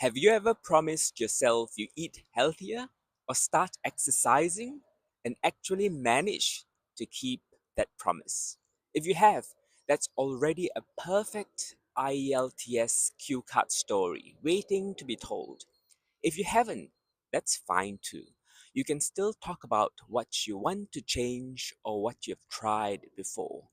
Have you ever promised yourself you eat healthier or start exercising and actually manage to keep that promise? If you have, that's already a perfect IELTS cue card story waiting to be told. If you haven't, that's fine too. You can still talk about what you want to change or what you've tried before.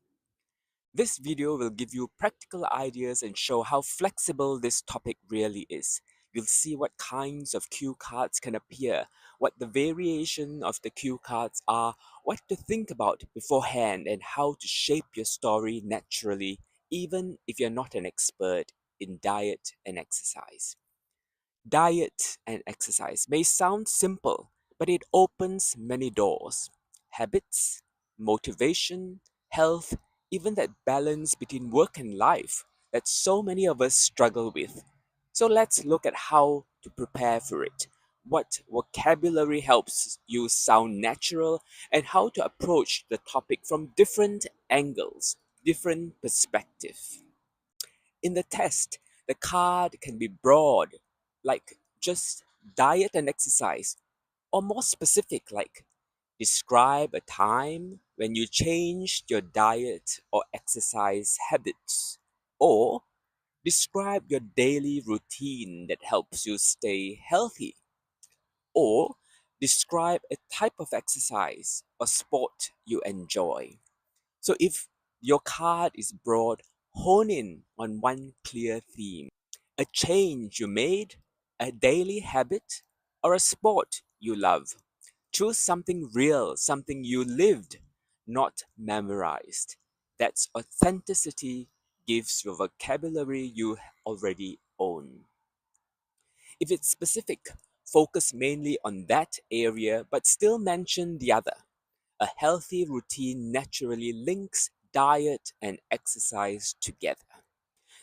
This video will give you practical ideas and show how flexible this topic really is. You'll see what kinds of cue cards can appear, what the variation of the cue cards are, what to think about beforehand, and how to shape your story naturally, even if you're not an expert in diet and exercise. Diet and exercise may sound simple, but it opens many doors. Habits, motivation, health, even that balance between work and life that so many of us struggle with. So let's look at how to prepare for it. What vocabulary helps you sound natural, and how to approach the topic from different angles, different perspective. In the test, the card can be broad, like just diet and exercise, or more specific, like describe a time when you changed your diet or exercise habits, or describe your daily routine that helps you stay healthy, or describe a type of exercise or sport you enjoy. So if your card is broad, hone in on one clear theme. A change you made, a daily habit, or a sport you love. Choose something real, something you lived, not memorized. That's authenticity gives your vocabulary you already own. If it's specific, focus mainly on that area but still mention the other. A healthy routine naturally links diet and exercise together.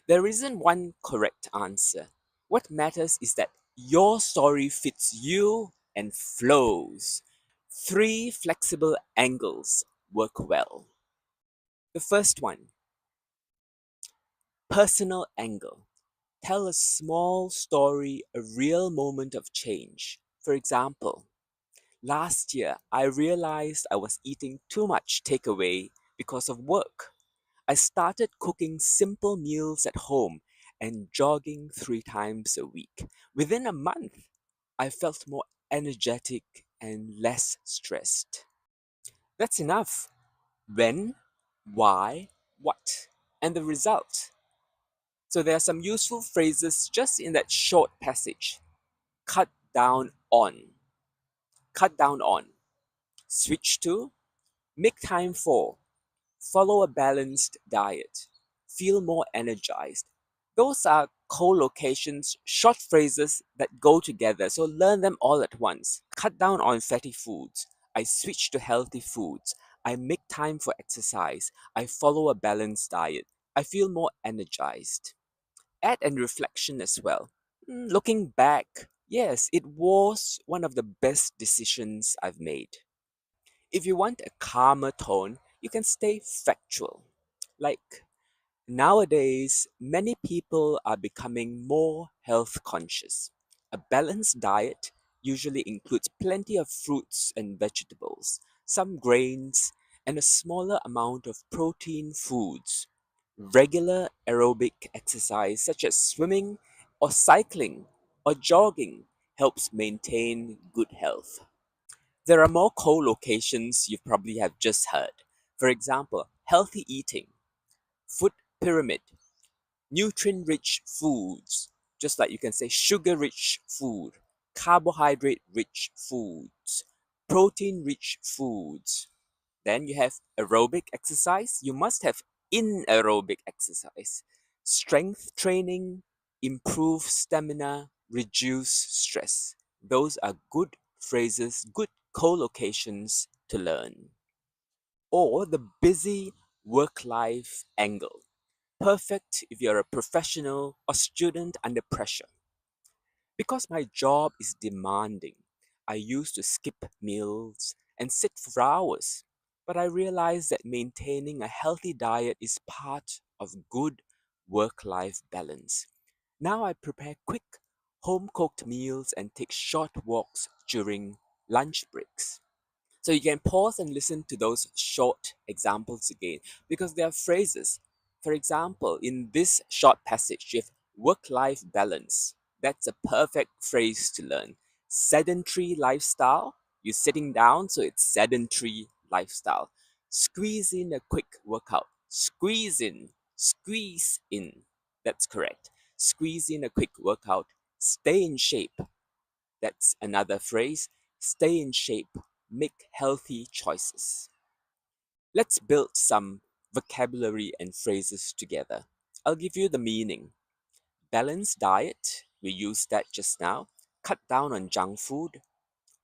There isn't one correct answer. What matters is that your story fits you and flows. Three flexible angles work well. The first one, personal angle. Tell a small story, a real moment of change. For example, last year I realized I was eating too much takeaway because of work. I started cooking simple meals at home and jogging 3 times a week. Within a month, I felt more energetic and less stressed. That's enough. When, why, what, and the result. So there are some useful phrases just in that short passage. Cut down on. Cut down on. Switch to. Make time for. Follow a balanced diet. Feel more energized. Those are co-locations, short phrases that go together, so learn them all at once. Cut down on fatty foods. I switch to healthy foods. I make time for exercise. I follow a balanced diet. I feel more energized. Add and reflection as well. Looking back, yes, it was one of the best decisions I've made. If you want a calmer tone, you can stay factual. Like, nowadays, many people are becoming more health conscious. A balanced diet usually includes plenty of fruits and vegetables, some grains, and a smaller amount of protein foods. Regular aerobic exercise, such as swimming or cycling or jogging, helps maintain good health. There are more co-locations you probably have just heard. For example, healthy eating, food pyramid, nutrient-rich foods, just like you can say sugar-rich food, carbohydrate-rich foods, protein-rich foods. Then you have aerobic exercise. You must have inaerobic exercise. Strength training, improve stamina, reduce stress. Those are good phrases, good co-locations to learn. Or the busy work-life angle. Perfect if you're a professional or student under pressure. Because my job is demanding, I used to skip meals and sit for hours. But I realized that maintaining a healthy diet is part of good work life balance. Now I prepare quick, home cooked meals, and take short walks during lunch breaks. So you can pause and listen to those short examples again because they are phrases. For example, in this short passage, you have work life balance. That's a perfect phrase to learn. Sedentary lifestyle, you're sitting down, so it's sedentary lifestyle. Squeeze in a quick workout. Squeeze in. That's correct. Squeeze in a quick workout. Stay in shape. That's another phrase. Stay in shape. Make healthy choices. Let's build some vocabulary and phrases together. I'll give you the meaning. Balanced diet, we used that just now. Cut down on junk food.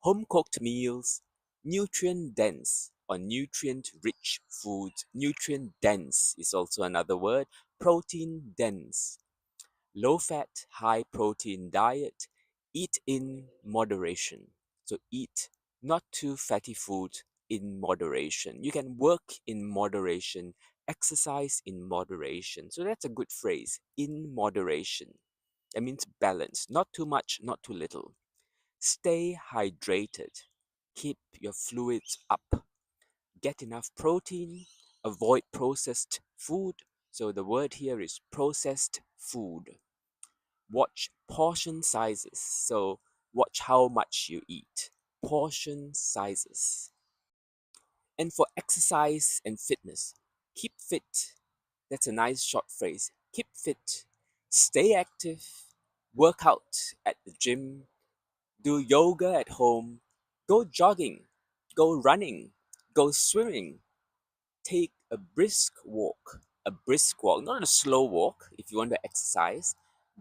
Home cooked meals. Nutrient dense or nutrient rich foods. Nutrient dense is also another word. Protein dense. Low fat, high protein diet. Eat in moderation. So eat not too fatty food in moderation. You can work in moderation, exercise in moderation. So that's a good phrase, in moderation. That means balance, not too much, not too little. Stay hydrated. Keep your fluids up. Get enough protein. Avoid processed food. So the word here is processed food. Watch portion sizes. So watch how much you eat. Portion sizes. And for exercise and fitness, keep fit. That's a nice short phrase. Keep fit. Stay active. Work out at the gym. Do yoga at home. Go jogging. Go running. Go swimming. Take a brisk walk. A brisk walk, not a slow walk if you want to exercise.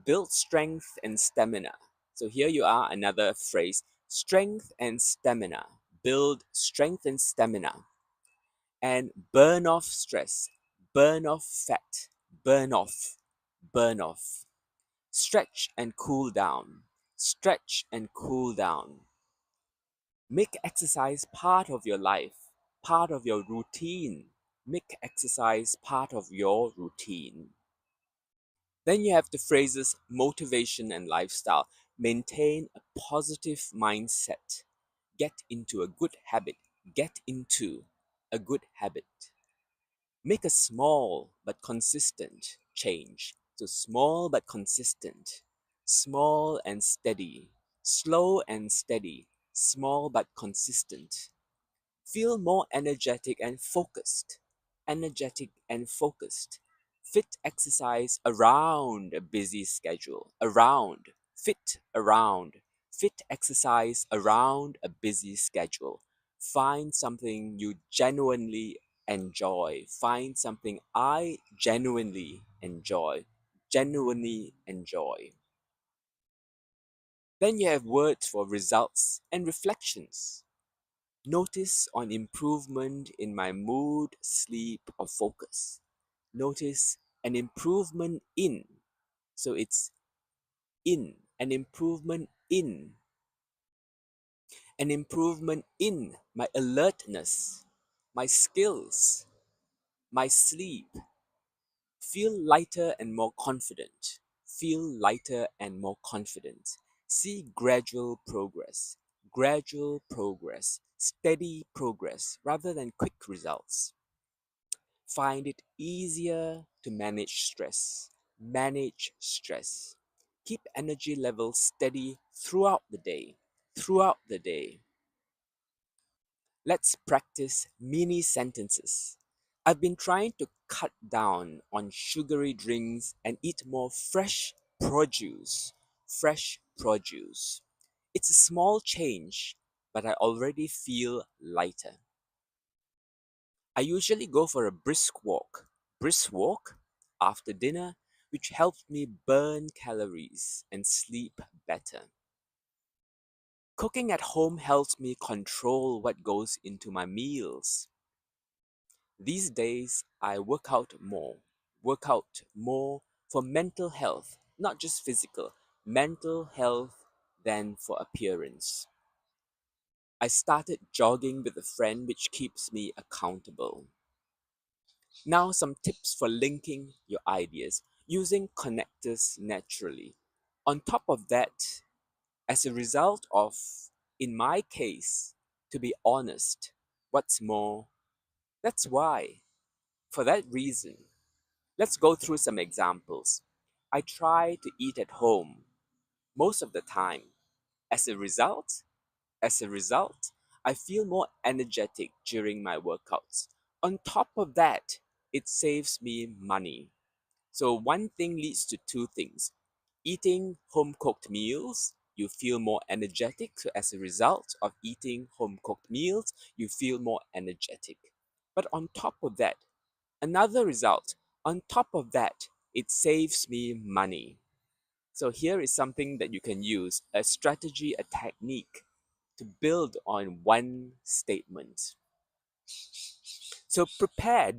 Build strength and stamina. So here you are, another phrase, strength and stamina. Build strength and stamina. And burn off stress, burn off fat, burn off, burn off. Stretch and cool down, stretch and cool down. Make exercise part of your life, part of your routine. Make exercise part of your routine. Then you have the phrases motivation and lifestyle. Maintain a positive mindset. Get into a good habit. Get into a good habit. Make a small but consistent change. So small but consistent. Small and steady. Slow and steady. Small but consistent. Feel more energetic and focused. Energetic and focused. Fit exercise around a busy schedule. Around. Fit around. Fit exercise around a busy schedule. Find something you genuinely enjoy. Find something I genuinely enjoy. Genuinely enjoy. Then you have words for results and reflections. Notice on improvement in my mood, sleep, or focus. Notice an improvement in. So it's in. An improvement in my alertness, my skills, my sleep. Feel lighter and more confident. Feel lighter and more confident. See gradual progress. Gradual progress. Steady progress rather than quick results. Find it easier to manage stress. Manage stress. Keep energy levels steady throughout the day. Throughout the day. Let's practice mini sentences. I've been trying to cut down on sugary drinks and eat more fresh produce. Fresh produce. It's a small change, but I already feel lighter. I usually go for a brisk walk after dinner, which helps me burn calories and sleep better. Cooking at home helps me control what goes into my meals. These days, I work out more for mental health, not just physical, mental health than for appearance. I started jogging with a friend, which keeps me accountable. Now, some tips for linking your ideas using connectors naturally. On top of that, as a result of, in my case, to be honest, what's more, that's why, for that reason, let's go through some examples. I try to eat at home most of the time. As a result, as a result, I feel more energetic during my workouts. On top of that, it saves me money. So one thing leads to two things. Eating home cooked meals, you feel more energetic. So as a result of eating home cooked meals, you feel more energetic. But on top of that, another result, on top of that, it saves me money. So here is something that you can use, a strategy, a technique to build on one statement. So prepare,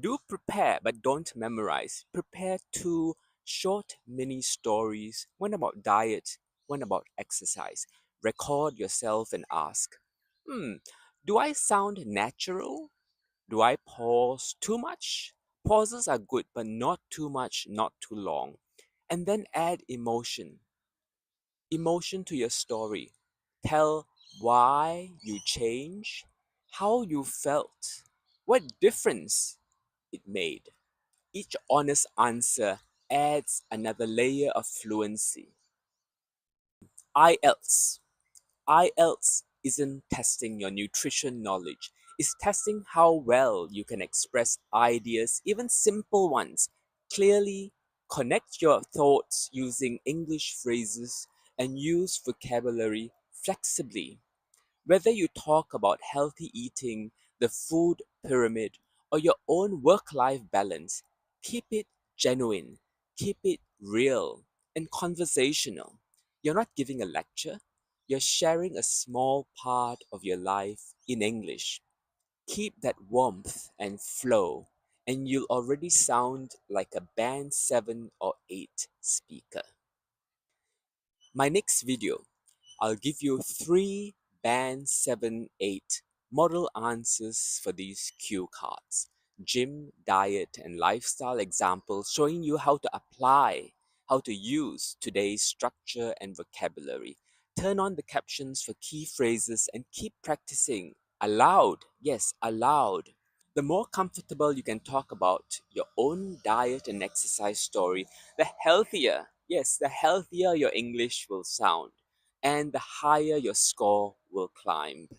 but don't memorize. Prepare two short mini stories, one about diet, one about exercise. Record yourself and ask, do I sound natural? Do I pause too much? Pauses are good, but not too much, not too long. And then add emotion to your story. Tell why you changed, how you felt, what difference it made. Each honest answer adds another layer of fluency. IELTS. IELTS isn't testing your nutrition knowledge, it's testing how well you can express ideas, even simple ones, clearly, connect your thoughts using English phrases, and use vocabulary flexibly. Whether you talk about healthy eating, the food pyramid, or your own work life balance, keep it genuine, keep it real and conversational. You're not giving a lecture, you're sharing a small part of your life in English. Keep that warmth and flow, and you'll already sound like a band 7 or 8 speaker. My next video, I'll give you 3 band 7, 8 model answers for these cue cards. Gym, diet, and lifestyle examples showing you how to apply, how to use today's structure and vocabulary. Turn on the captions for key phrases and keep practicing aloud. Yes, aloud. The more comfortable you can talk about your own diet and exercise story, the healthier, yes, the healthier your English will sound, and the higher your score will climb.